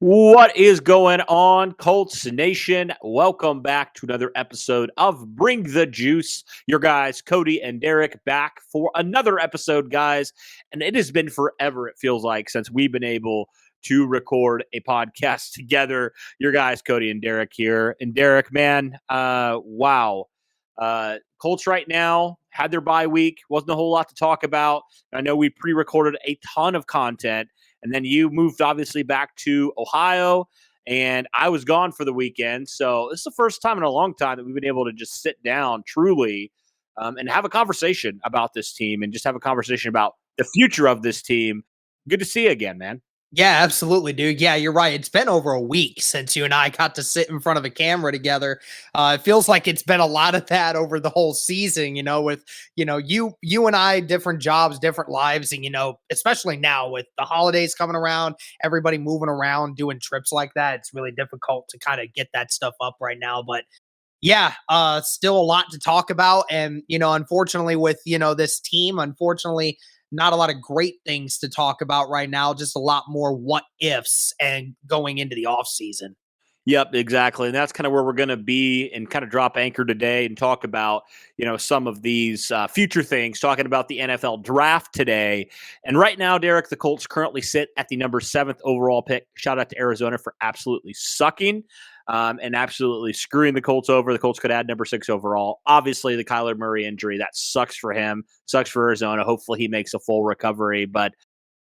What is going on, Colts Nation? Welcome back to another episode of Bring the Juice. Your guys, Cody and Derek, back for another episode, guys. And it has been forever, it feels like, since we've been able to record a podcast together. Your guys, Cody and Derek here. And Derek, man, wow. Colts right now had their bye week. Wasn't a whole lot to talk about. I know we pre-recorded a ton of content. And then you moved obviously back to Ohio, and I was gone for the weekend. So this is the first time in a long time that we've been able to just sit down truly and have a conversation about this team and just have a conversation about the future of this team. Good to see you again, man. Yeah, absolutely, dude. Yeah, you're right. It's been over a week since you and I got to sit in front of a camera together. It feels like it's been a lot of that over the whole season, with, you and I, different jobs, different lives. And, especially now with the holidays coming around, everybody moving around, doing trips like that. It's really difficult to kind of get that stuff up right now. But yeah, still a lot to talk about. And, unfortunately with, this team, unfortunately, not a lot of great things to talk about right now, just a lot more what ifs and going into the off season. Yep, exactly. And that's kind of where we're going to be and kind of drop anchor today and talk about, some of these future things, talking about the NFL draft today. And right now, Derek, the Colts currently sit at the number 7th overall pick. Shout out to Arizona for absolutely sucking and absolutely screwing the Colts over. The Colts could add number 6 overall. Obviously, the Kyler Murray injury, that sucks for him, sucks for Arizona. Hopefully he makes a full recovery. But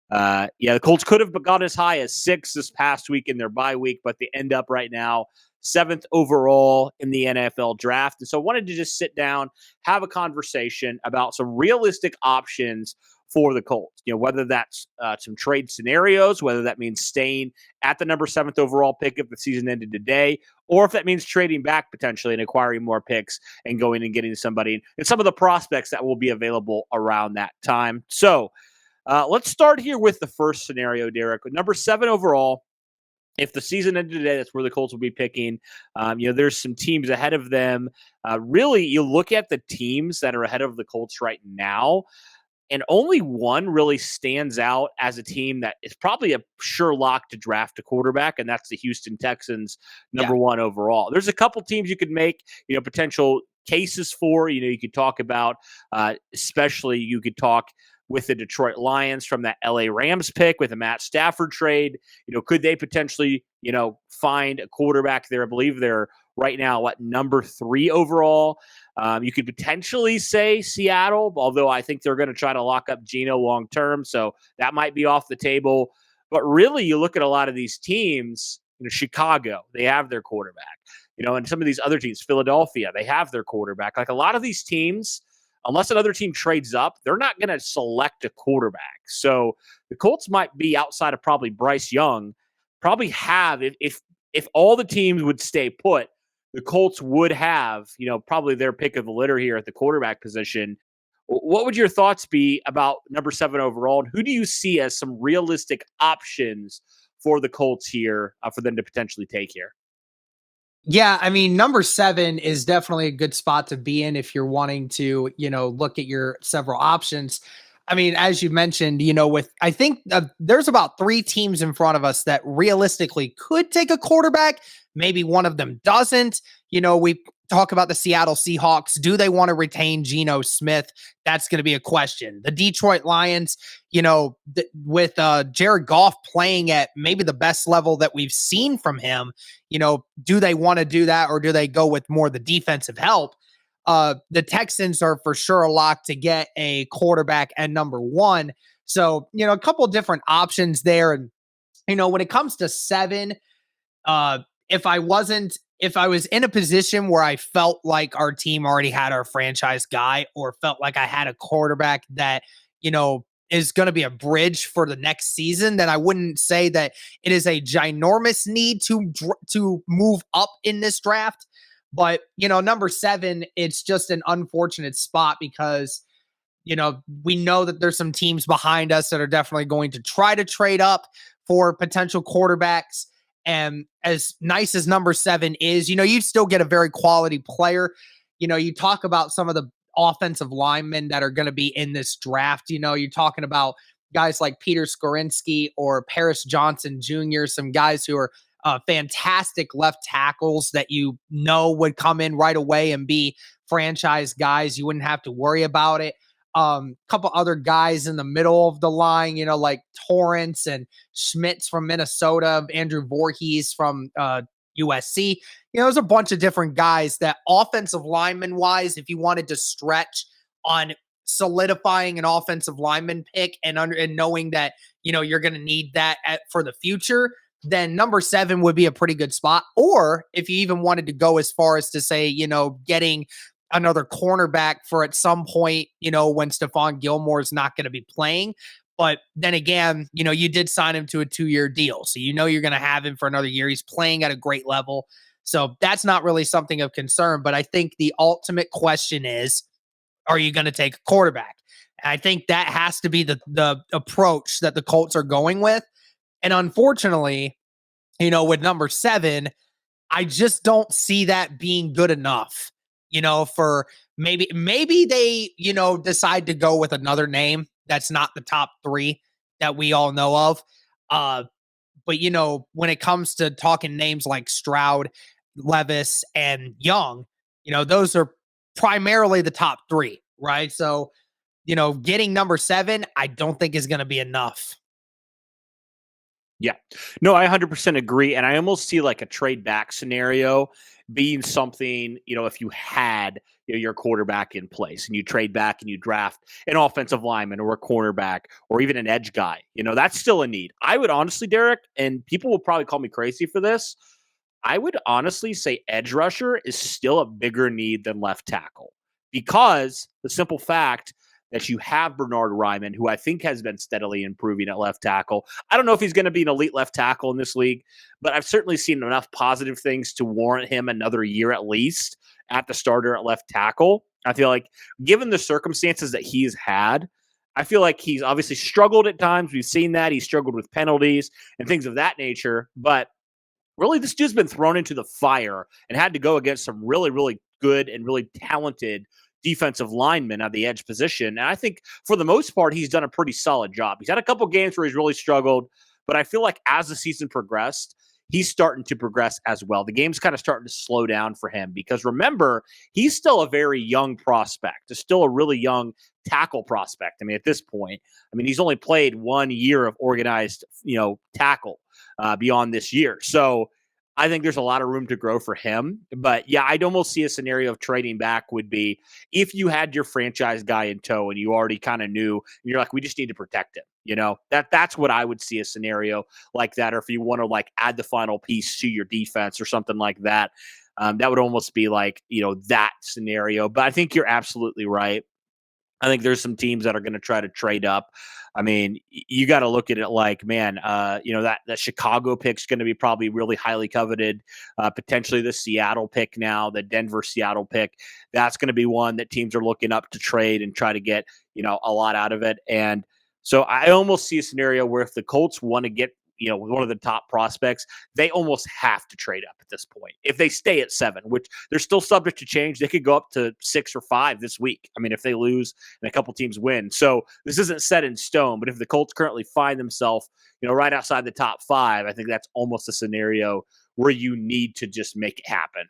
the Colts could have gone as high as 6 this past week in their bye week, but they end up right now 7th overall in the NFL draft. And so I wanted to just sit down, have a conversation about some realistic options for the Colts. Whether that's some trade scenarios, whether that means staying at the number 7th overall pick if the season ended today, or if that means trading back potentially and acquiring more picks and going and getting somebody and some of the prospects that will be available around that time. So, let's start here with the first scenario, Derek. Number 7 overall, if the season ended today, that's where the Colts will be picking. There's some teams ahead of them. Really, you look at the teams that are ahead of the Colts right now, and only one really stands out as a team that is probably a sure lock to draft a quarterback, and that's the Houston Texans, number 1 overall. There's a couple teams you could make, potential cases for. You could talk about, especially you could talk with the Detroit Lions from that LA Rams pick with a Matt Stafford trade. Could they potentially, find a quarterback there? I believe they're right now at number 3 overall. You could potentially say Seattle, although I think they're going to try to lock up Geno long term. So that might be off the table. But really, you look at a lot of these teams, Chicago, they have their quarterback. And some of these other teams, Philadelphia, they have their quarterback. Like a lot of these teams, unless another team trades up, they're not going to select a quarterback. So the Colts might be outside of probably Bryce Young, probably have, if all the teams would stay put, the Colts would have, probably their pick of the litter here at the quarterback position. What would your thoughts be about number 7 overall? And who do you see as some realistic options for the Colts here for them to potentially take here? Yeah, I mean, number 7 is definitely a good spot to be in if you're wanting to, look at your several options. I mean, as you mentioned, I think there's about 3 teams in front of us that realistically could take a quarterback. Maybe one of them doesn't. We talk about the Seattle Seahawks. Do they want to retain Geno Smith? That's going to be a question. The Detroit Lions, with Jared Goff playing at maybe the best level that we've seen from him, do they want to do that or do they go with more the defensive help? The Texans are for sure a lock to get a quarterback at number 1. So, a couple different options there. And, when it comes to 7, if I was in a position where I felt like our team already had our franchise guy or felt like I had a quarterback that, is going to be a bridge for the next season, then I wouldn't say that it is a ginormous need to move up in this draft. But, number 7, it's just an unfortunate spot because, we know that there's some teams behind us that are definitely going to try to trade up for potential quarterbacks. And as nice as number 7 is, you still get a very quality player. You talk about some of the offensive linemen that are going to be in this draft. You're talking about, guys like Peter Skorinski or Paris Johnson Jr., some guys who are fantastic left tackles that would come in right away and be franchise guys. You wouldn't have to worry about it. Couple other guys in the middle of the line, like Torrance and Schmitz from Minnesota, Andrew Voorhees from USC. There's a bunch of different guys that offensive lineman wise, if you wanted to stretch on solidifying an offensive lineman pick and knowing that, you're going to need that for the future, then number 7 would be a pretty good spot. Or if you even wanted to go as far as to say, getting another cornerback for at some point, when Stephon Gilmore is not going to be playing. But then again, you did sign him to a 2-year deal. So you're going to have him for another year. He's playing at a great level. So that's not really something of concern. But I think the ultimate question is, are you going to take a quarterback? And I think that has to be the approach that the Colts are going with. And unfortunately, with number 7, I just don't see that being good enough. For maybe they, decide to go with another name that's not the top 3 that we all know of. But when it comes to talking names like Stroud, Levis, and Young, those are primarily the top 3, right? So, getting number 7, I don't think is going to be enough. Yeah. No, I 100% agree. And I almost see like a trade back scenario being something, if you had your quarterback in place and you trade back and you draft an offensive lineman or a cornerback or even an edge guy, that's still a need. I would honestly, Derek, and people will probably call me crazy for this, I would honestly say edge rusher is still a bigger need than left tackle because the simple fact that you have Bernard Ryman, who I think has been steadily improving at left tackle. I don't know if he's going to be an elite left tackle in this league, but I've certainly seen enough positive things to warrant him another year at least at the starter at left tackle. I feel like given the circumstances that he's had, I feel like he's obviously struggled at times. We've seen that. He's struggled with penalties and things of that nature, but really this dude's been thrown into the fire and had to go against some really, really good and really talented defensive lineman at the edge position. And I think for the most part, he's done a pretty solid job. He's had a couple games where he's really struggled, but I feel like as the season progressed, he's starting to progress as well. The game's kind of starting to slow down for him because remember, he's still a very young prospect. He's still a really young tackle prospect. I mean, at this point, he's only played 1 year of organized, tackle beyond this year. So I think there's a lot of room to grow for him. But yeah, I'd almost see a scenario of trading back would be if you had your franchise guy in tow and you already kind of knew, and you're like, we just need to protect him. That's what I would see a scenario like that. Or if you want to like add the final piece to your defense or something like that, that would almost be like, that scenario. But I think you're absolutely right. I think there's some teams that are going to try to trade up. You got to look at it like, man, that Chicago pick's going to be probably really highly coveted. Potentially the Seattle pick now, the Denver Seattle pick, that's going to be one that teams are looking up to trade and try to get, a lot out of it. And so I almost see a scenario where if the Colts want to get, one of the top prospects, they almost have to trade up at this point. If they stay at 7, which they're still subject to change, they could go up to 6 or 5 this week. If they lose and a couple teams win. So this isn't set in stone, but if the Colts currently find themselves, right outside the top 5, I think that's almost a scenario where you need to just make it happen.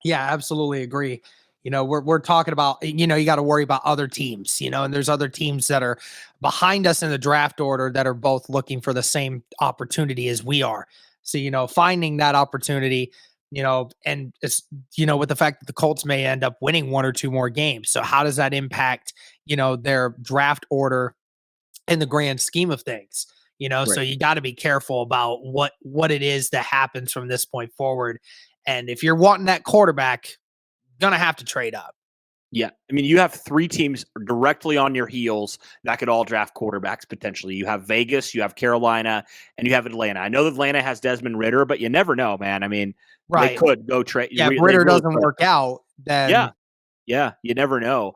Yeah, absolutely agree. We're talking about, you got to worry about other teams, and there's other teams that are behind us in the draft order that are both looking for the same opportunity as we are. So, finding that opportunity, and it's, with the fact that the Colts may end up winning 1 or 2 more games. So how does that impact, their draft order in the grand scheme of things? Right. So you got to be careful about what it is that happens from this point forward. And if you're wanting that quarterback, gonna have to trade up. Yeah. You have 3 teams directly on your heels that could all draft quarterbacks potentially. You have Vegas, you have Carolina, and you have Atlanta. I know that Atlanta has Desmond Ritter, but you never know, man. They could go trade. Yeah, if Ritter doesn't work out, then yeah, you never know.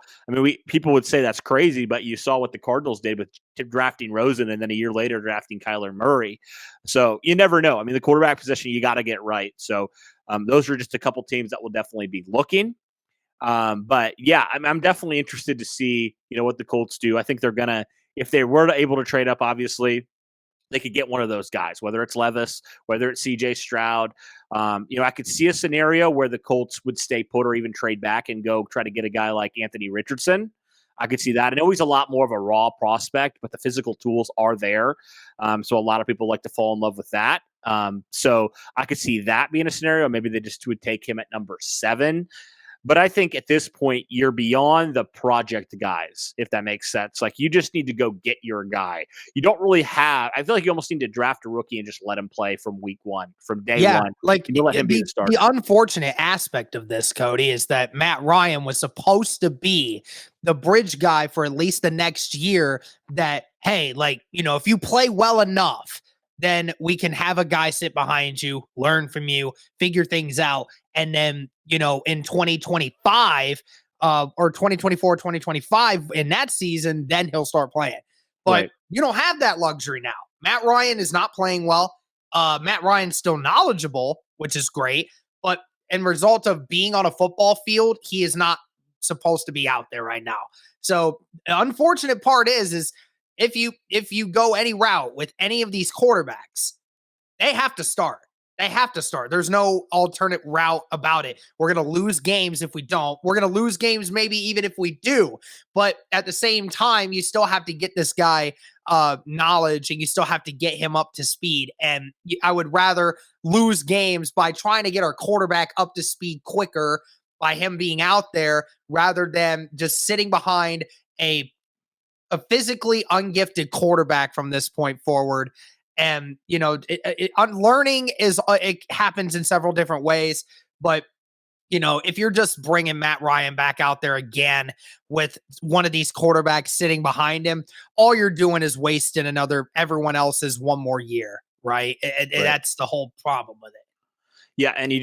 People would say that's crazy, but you saw what the Cardinals did with drafting Rosen and then a year later drafting Kyler Murray. So you never know. The quarterback position, you got to get right. So those are just a couple teams that will definitely be looking. But yeah, I'm definitely interested to see, what the Colts do. I think they're going to if they were able to trade up, obviously, they could get one of those guys, whether it's Levis, whether it's CJ Stroud. I could see a scenario where the Colts would stay put or even trade back and go try to get a guy like Anthony Richardson. I could see that. I know he's a lot more of a raw prospect, but the physical tools are there. So a lot of people like to fall in love with that. So I could see that being a scenario. Maybe they just would take him at number 7. But I think at this point, you're beyond the project guys, if that makes sense. Like, you just need to go get your guy. You don't really have, I feel like you almost need to draft a rookie and just let him play from week 1, from day 1. Like, you let him be the starter. The unfortunate aspect of this, Cody, is that Matt Ryan was supposed to be the bridge guy for at least the next year that, hey, like, if you play well enough, then we can have a guy sit behind you, learn from you, figure things out. And then, in 2025 or 2024, 2025 in that season, then he'll start playing. But Right. you don't have that luxury now. Matt Ryan is not playing well. Matt Ryan's still knowledgeable, which is great. But in result of being on a football field, he is not supposed to be out there right now. So the unfortunate part is if you go any route with any of these quarterbacks, they have to start. They have to start. There's no alternate route about it. We're going to lose games if we don't. We're going to lose games maybe even if we do. But at the same time, you still have to get this guy knowledge, and you still have to get him up to speed. And I would rather lose games by trying to get our quarterback up to speed quicker by him being out there rather than just sitting behind a physically ungifted quarterback from this point forward. And, unlearning it happens in several different ways. But, if you're just bringing Matt Ryan back out there again with one of these quarterbacks sitting behind him, all you're doing is wasting everyone else's one more year. Right. And that's the whole problem with it. Yeah, and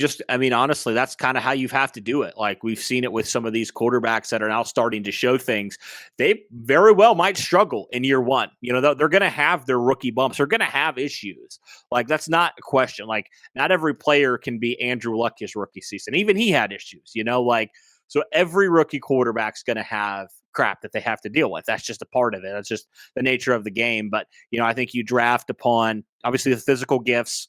honestly, that's kind of how you have to do it. Like, we've seen it with some of these quarterbacks that are now starting to show things. They very well might struggle in year 1. They're going to have their rookie bumps. They're going to have issues. Like, that's not a question. Like, not every player can be Andrew Luck his rookie season. Even he had issues, so every rookie quarterback's going to have crap that they have to deal with. That's just a part of it. That's just the nature of the game. But, I think you draft upon, obviously, the physical gifts.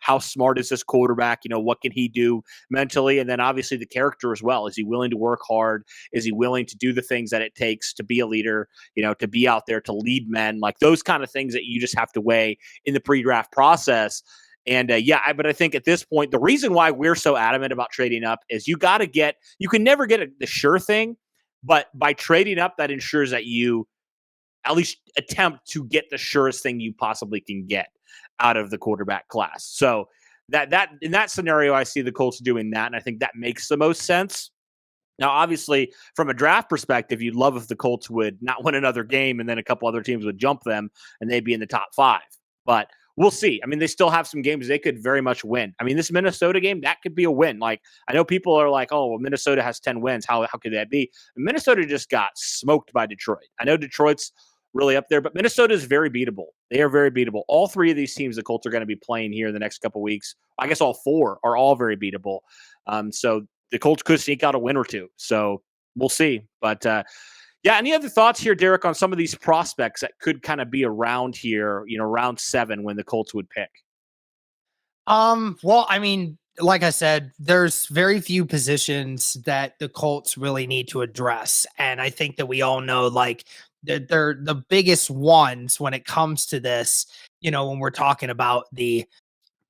How smart is this quarterback? What can he do mentally? And then obviously the character as well. Is he willing to work hard? Is he willing to do the things that it takes to be a leader, to be out there, to lead men? Like, those kind of things that you just have to weigh in the pre-draft process. And but I think at this point, the reason why we're so adamant about trading up is you can never get the sure thing, but by trading up, that ensures that you at least attempt to get the surest thing you possibly can get out of the quarterback class. So that in that scenario, I see the Colts doing that, and I think that makes the most sense. Now, obviously, from a draft perspective, you'd love if the Colts would not win another game and then a couple other teams would jump them and they'd be in the top 5. But we'll see. They still have some games they could very much win. This Minnesota game, that could be a win. Like, I know people are like, oh, well, Minnesota has 10 wins. How could that be? Minnesota just got smoked by Detroit. I know Detroit's really up there, but Minnesota is very beatable. They are very beatable. All 3 of these teams the Colts are going to be playing here in the next couple of weeks. I guess all 4 are all very beatable. So the Colts could sneak out a win or 2. So we'll see. But any other thoughts here, Derek, on some of these prospects that could kind of be around here, round 7 when the Colts would pick? Well, like I said, there's very few positions that the Colts really need to address. And I think that we all know, like, they're the biggest ones when it comes to this, when we're talking about the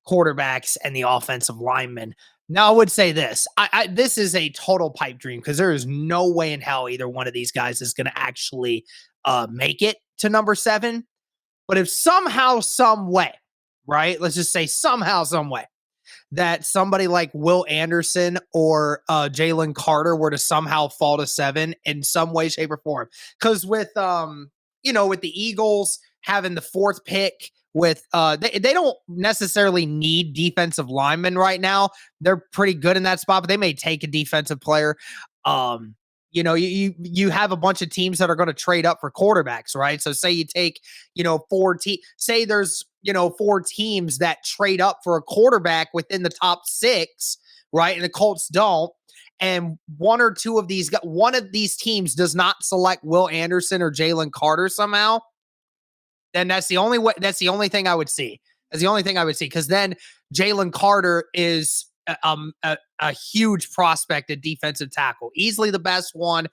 quarterbacks and the offensive linemen. Now, I would say this. This is a total pipe dream because there is no way in hell either one of these guys is going to actually make it to number 7. But if somehow, some way, right? Let's just say somehow, some way, that somebody like Will Anderson or Jalen Carter were to somehow fall to 7 in some way, shape, or form. Because with with the Eagles having the 4th pick, with they don't necessarily need defensive linemen right now. They're pretty good in that spot, but they may take a defensive player. You have a bunch of teams that are going to trade up for quarterbacks, right? So say you take, say there's, 4 teams that trade up for a quarterback within the top 6, right? And the Colts don't. and one or two of these, one of these teams does not select Will Anderson or Jalen Carter somehow, then that's the only way. That's the only thing I would see. That's the only thing I would see, because then Jalen Carter is a huge prospect at defensive tackle, easily the best one,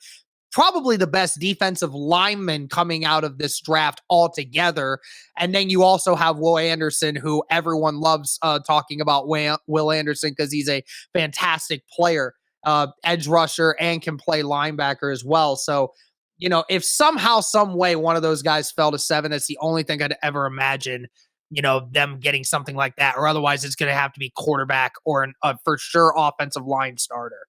probably the best defensive lineman coming out of this draft altogether. And then you also have Will Anderson, who everyone loves talking about Will Anderson because he's a fantastic player, edge rusher, and can play linebacker as well. So, if somehow, some way one of those guys fell to 7, that's the only thing I'd ever imagine, them getting something like that. Or otherwise, it's going to have to be quarterback or a for sure offensive line starter.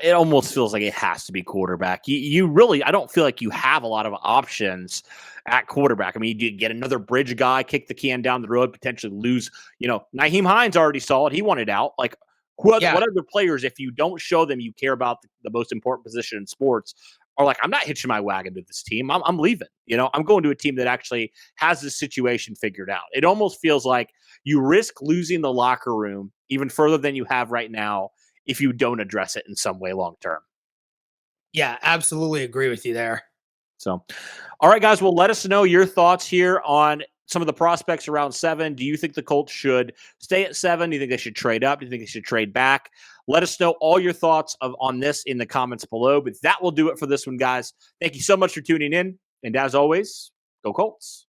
It almost feels like it has to be quarterback. You really, I don't feel like you have a lot of options at quarterback. I mean, you get another bridge guy, kick the can down the road, potentially lose. Nyheim Hines already saw it. He wanted out. Like, what other players, if you don't show them you care about the most important position in sports, are like, I'm not hitching my wagon to this team. I'm leaving. I'm going to a team that actually has this situation figured out. It almost feels like you risk losing the locker room even further than you have right now if you don't address it in some way long term. Yeah, absolutely agree with you there. So, all right, guys, well, let us know your thoughts here on some of the prospects around 7. Do you think the Colts should stay at 7? Do you think they should trade up? Do you think they should trade back? Let us know all your thoughts on this in the comments below. But that will do it for this one, guys. Thank you so much for tuning in. And as always, go Colts.